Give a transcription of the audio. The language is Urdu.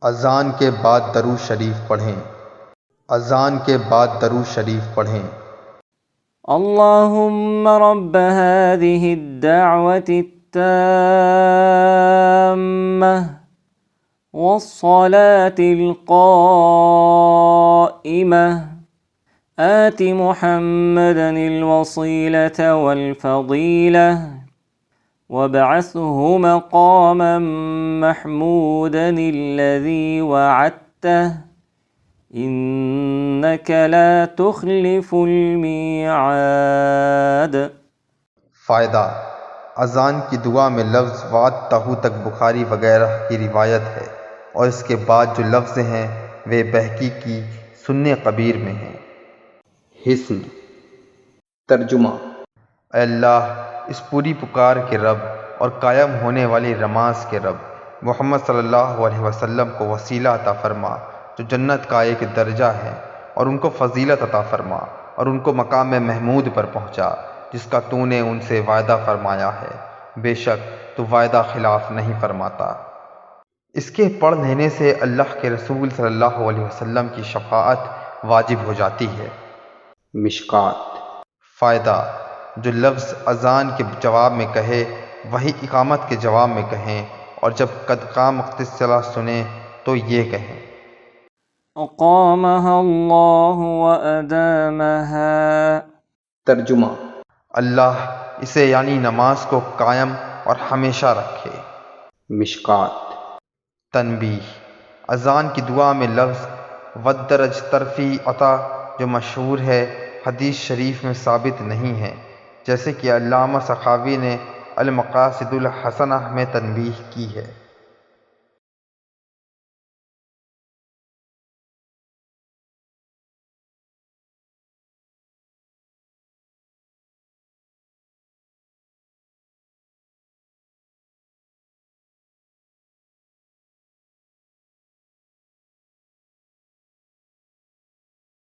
اذان کے بعد درود شریف پڑھیں۔ اذان کے بعد درود شریف پڑھیں۔ اللهم رب هذه الدعوة التامة والصلاة القائمة آت محمدا الوسيلة والفضيلة وابعثه مقاما محمودا الذي وعدته إنك لا تخلف الميعاد۔ فائدہ: اذان کی دعا میں لفظ وعدتہ تک بخاری وغیرہ کی روایت ہے، اور اس کے بعد جو لفظ ہیں وہ بہقی کی سنن کبیر میں ہیں۔ حسن ترجمہ: اے اللہ، اس پوری پکار کے رب اور قائم ہونے والی نماز کے رب، محمد صلی اللہ علیہ وسلم کو وسیلہ عطا فرما جو جنت کا ایک درجہ ہے، اور ان کو فضیلت عطا فرما اور ان کو مقام محمود پر پہنچا جس کا تو نے ان سے وعدہ فرمایا ہے، بے شک تو وعدہ خلاف نہیں فرماتا۔ اس کے پڑھ لینے سے اللہ کے رسول صلی اللہ علیہ وسلم کی شفاعت واجب ہو جاتی ہے۔ مشکات۔ فائدہ: جو لفظ اذان کے جواب میں کہے وہی اقامت کے جواب میں کہیں، اور جب قد قامت الصلاۃ سنیں تو یہ کہیں۔ اقامها اللہ وادامها۔ ترجمہ: اللہ اسے یعنی نماز کو قائم اور ہمیشہ رکھے۔ مشکات۔ تنبیہ: اذان کی دعا میں لفظ والدرج ترفیع عطا جو مشہور ہے حدیث شریف میں ثابت نہیں ہے، جیسے کہ علامہ سخاوی نے المقاصد الحسنہ میں تنبیہ کی ہے۔